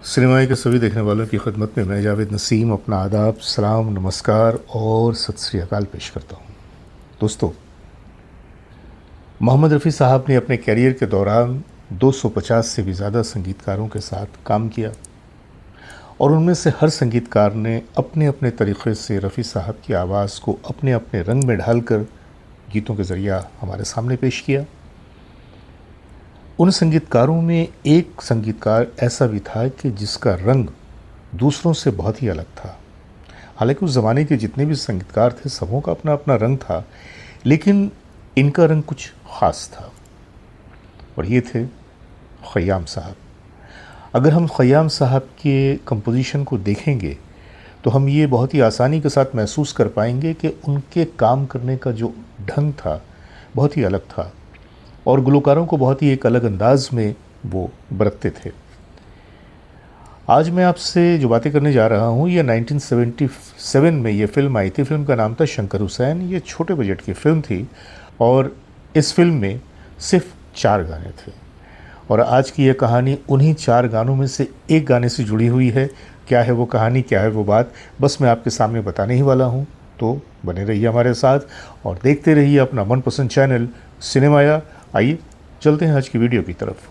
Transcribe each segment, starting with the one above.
Cinema के सभी देखने वालों की खिदमत में मैं जावेद नसीम अपना आदाब, सलाम, नमस्कार और सत श्री अकाल पेश करता हूँ। दोस्तों, मोहम्मद रफ़ी साहब ने अपने कैरियर के दौरान 250 से भी ज़्यादा संगीतकारों के साथ काम किया और उनमें से हर संगीतकार ने अपने अपने तरीक़े से रफ़ी साहब की आवाज़ को अपने अपने रंग में ढालकर गीतों के ज़रिया हमारे सामने पेश किया। उन संगीतकारों में एक संगीतकार ऐसा भी था कि जिसका रंग दूसरों से बहुत ही अलग था। हालांकि उस ज़माने के जितने भी संगीतकार थे सबों का अपना अपना रंग था, लेकिन इनका रंग कुछ ख़ास था और ये थे ख़य्याम साहब। अगर हम ख़य्याम साहब के कंपोजिशन को देखेंगे तो हम ये बहुत ही आसानी के साथ महसूस कर पाएंगे कि उनके काम करने का जो ढंग था बहुत ही अलग था और गुलकारों को बहुत ही एक अलग अंदाज में वो बरतते थे। आज मैं आपसे जो बातें करने जा रहा हूँ ये 1977 में ये फ़िल्म आई थी। फ़िल्म का नाम था शंकर हुसैन। ये छोटे बजट की फ़िल्म थी और इस फ़िल्म में सिर्फ 4 गाने थे और आज की ये कहानी उन्हीं 4 गानों में से एक गाने से जुड़ी हुई है। क्या है वो कहानी, क्या है वो बात, बस मैं आपके सामने बताने ही वाला हूँ। तो बने रहिए हमारे साथ और देखते रहिए अपना मनपसंद चैनल सिनेमाया। आइए चलते हैं आज की वीडियो की तरफ।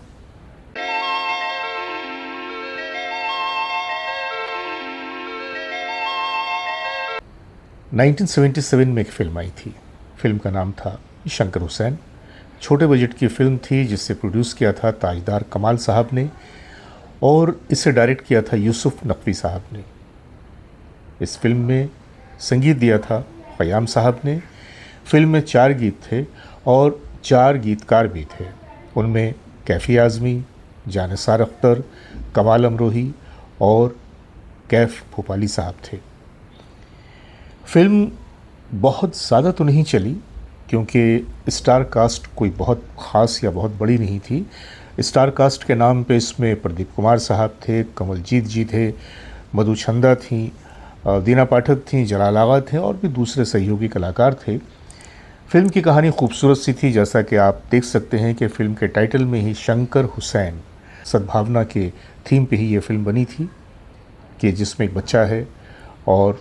नाइनटीन 1977 में एक फ़िल्म आई थी। फ़िल्म का नाम था शंकर हुसैन। छोटे बजट की फ़िल्म थी जिसे प्रोड्यूस किया था ताजदार कमाल साहब ने और इसे डायरेक्ट किया था यूसुफ नकवी साहब ने। इस फ़िल्म में संगीत दिया था ख़य्याम साहब ने। फ़िल्म में 4 गीत थे और 4 गीतकार भी थे। उनमें कैफ़ी आज़मी, जानिसार अख्तर, कमाल अमरोही और कैफ़ भोपाली साहब थे। फ़िल्म बहुत ज़्यादा तो नहीं चली क्योंकि स्टार कास्ट कोई बहुत ख़ास या बहुत बड़ी नहीं थी। स्टार कास्ट के नाम पे इसमें प्रदीप कुमार साहब थे, कमलजीत जी थे, मधु छंदा थी, दीना पाठक थी, जलाल आगा थे और भी दूसरे सहयोगी कलाकार थे। फ़िल्म की कहानी खूबसूरत सी थी, जैसा कि आप देख सकते हैं कि फ़िल्म के टाइटल में ही शंकर हुसैन, सद्भावना के थीम पे ही ये फ़िल्म बनी थी कि जिसमें एक बच्चा है और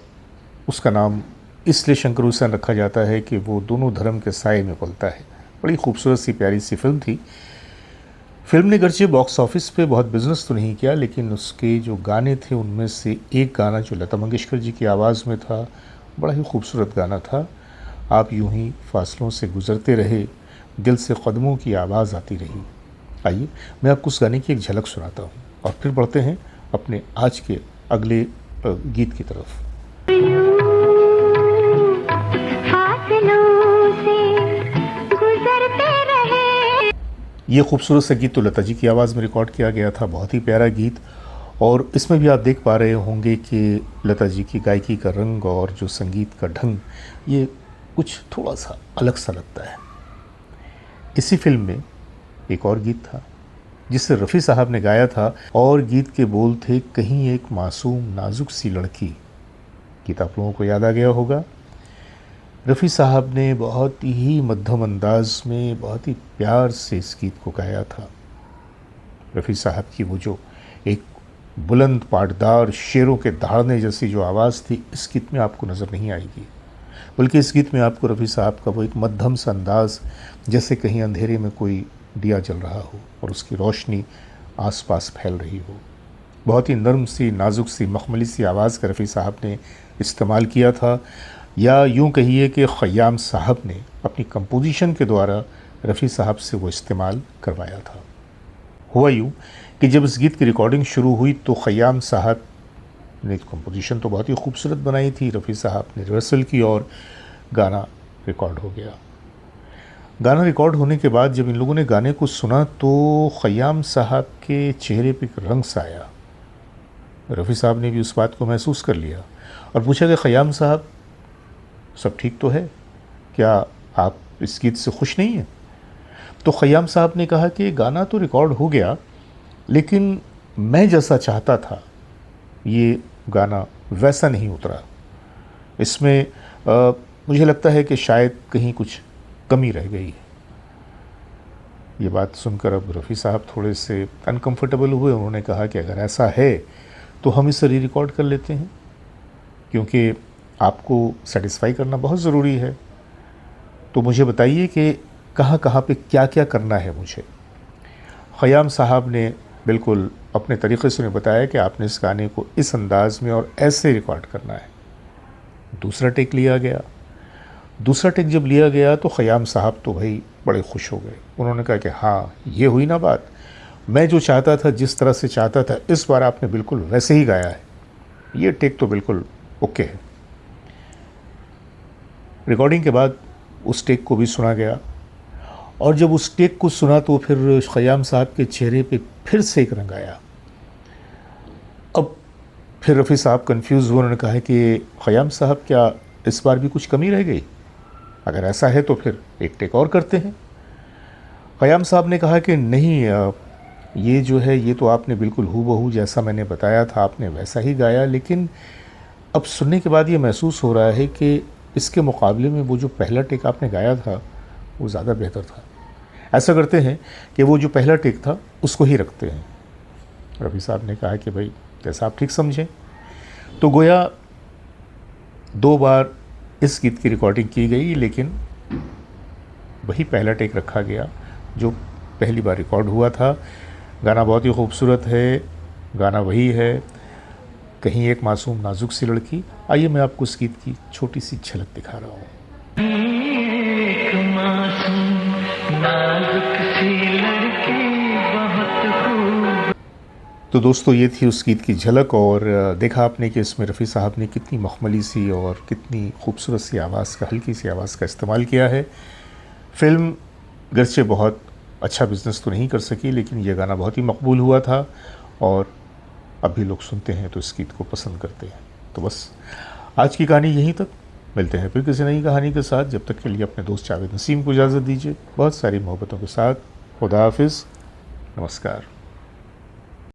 उसका नाम इसलिए शंकर हुसैन रखा जाता है कि वो दोनों धर्म के साए में पलता है। बड़ी खूबसूरत सी प्यारी सी फ़िल्म थी। फ़िल्म ने गर्चे बॉक्स ऑफिस पे बहुत बिज़नेस तो नहीं किया, लेकिन उसके जो गाने थे उनमें से एक गाना जो लता मंगेशकर जी की आवाज़ में था, बड़ा ही खूबसूरत गाना था। आप यूं ही फासलों से गुज़रते रहे, दिल से कदमों की आवाज़ आती रही। आइए मैं आपको उस गाने की एक झलक सुनाता हूँ और फिर बढ़ते हैं अपने आज के अगले गीत की तरफ। ये खूबसूरत सा गीत तो लता जी की आवाज़ में रिकॉर्ड किया गया था। बहुत ही प्यारा गीत और इसमें भी आप देख पा रहे होंगे कि लता जी की गायकी का रंग और जो संगीत का ढंग ये कुछ थोड़ा सा अलग सा लगता है। इसी फिल्म में एक और गीत था जिसे रफ़ी साहब ने गाया था और गीत के बोल थे, कहीं एक मासूम नाजुक सी लड़की। गीत आप लोगों को याद आ गया होगा। रफ़ी साहब ने बहुत ही मध्यम अंदाज में बहुत ही प्यार से इस गीत को गाया था। रफ़ी साहब की वो जो एक बुलंद पाटदार शेरों के दहाड़ने जैसी जो आवाज़ थी इस गीत में आपको नज़र नहीं आएगी, बल्कि इस गीत में आपको रफ़ी साहब का वो एक मध्यम सा अंदाज़, जैसे कहीं अंधेरे में कोई दिया जल रहा हो और उसकी रोशनी आसपास फैल रही हो। बहुत ही नरम सी, नाजुक सी, मखमली सी आवाज़ का रफ़ी साहब ने इस्तेमाल किया था, या यूँ कहिए कि ख़य्याम साहब ने अपनी कंपोजिशन के द्वारा रफ़ी साहब से वो इस्तेमाल करवाया था। हुआ यूँ कि जब इस गीत की रिकॉर्डिंग शुरू हुई तो ख़य्याम साहब ने कंपोजिशन तो बहुत ही खूबसूरत बनाई थी, रफ़ी साहब ने रिहर्सल की और गाना रिकॉर्ड हो गया। गाना रिकॉर्ड होने के बाद जब इन लोगों ने गाने को सुना तो ख़य्याम साहब के चेहरे पे एक रंग सा आया। रफ़ी साहब ने भी उस बात को महसूस कर लिया और पूछा कि ख़य्याम साहब, सब ठीक तो है, क्या आप इस गीत से खुश नहीं हैं? तो ख़य्याम साहब ने कहा कि गाना तो रिकॉर्ड हो गया, लेकिन मैं जैसा चाहता था ये गाना वैसा नहीं उतरा। इसमें मुझे लगता है कि शायद कहीं कुछ कमी रह गई है। ये बात सुनकर अब रफ़ी साहब थोड़े से अनकंफर्टेबल हुए। उन्होंने कहा कि अगर ऐसा है तो हम इसे री रिकॉर्ड कर लेते हैं, क्योंकि आपको सेटिस्फाई करना बहुत ज़रूरी है। तो मुझे बताइए कि कहाँ कहाँ पे क्या क्या करना है मुझे। ख़याम साहब ने बिल्कुल अपने तरीक़े से उन्हें बताया कि आपने इस गाने को इस अंदाज़ में और ऐसे रिकॉर्ड करना है। दूसरा टेक लिया गया। दूसरा टेक जब लिया गया तो ख़याम साहब तो भाई बड़े खुश हो गए। उन्होंने कहा कि हाँ, ये हुई ना बात, मैं जो चाहता था, जिस तरह से चाहता था, इस बार आपने बिल्कुल वैसे ही गाया है, ये टेक तो बिल्कुल ओके है। रिकॉर्डिंग के बाद उस टेक को भी सुना गया, और जब उस टेक को सुना तो फिर ख़याम साहब के चेहरे पे फिर से एक रंग आया। अब फिर रफ़ी साहब कंफ्यूज हुए। उन्होंने कहा कि ख़याम साहब, क्या इस बार भी कुछ कमी रह गई? अगर ऐसा है तो फिर एक टेक और करते हैं। ख़याम साहब ने कहा कि नहीं, ये जो है ये तो आपने बिल्कुल हूबहू जैसा मैंने बताया था आपने वैसा ही गाया, लेकिन अब सुनने के बाद ये महसूस हो रहा है कि इसके मुकाबले में वो जो पहला टेक आपने गाया था वो ज़्यादा बेहतर था। ऐसा करते हैं कि वो जो पहला टेक था उसको ही रखते हैं। रफ़ी साहब ने कहा कि भाई जैसा आप ठीक समझें। तो गोया 2 बार इस गीत की रिकॉर्डिंग की गई, लेकिन वही पहला टेक रखा गया जो पहली बार रिकॉर्ड हुआ था। गाना बहुत ही खूबसूरत है, गाना वही है, कहीं एक मासूम नाजुक सी लड़की। आइए मैं आपको इस गीत की छोटी सी झलक दिखा रहा हूँ। एक मासूम नाजुक सी लड़की बहुत खूब। तो दोस्तों, ये थी उस गीत की झलक, और देखा आपने कि इसमें रफ़ी साहब ने कितनी मखमली सी और कितनी खूबसूरत सी आवाज़ का, हल्की सी आवाज़ का इस्तेमाल किया है। फ़िल्म गरचे बहुत अच्छा बिज़नेस तो नहीं कर सकी, लेकिन यह गाना बहुत ही मकबूल हुआ था, और अब भी लोग सुनते हैं तो इस गीत को पसंद करते हैं। तो बस आज की कहानी यहीं तक। मिलते हैं फिर किसी नई कहानी के साथ। जब तक के लिए अपने दोस्त जावेद नसीम को इजाज़त दीजिए, बहुत सारी मोहब्बतों के साथ। खुदा हाफिज़, नमस्कार।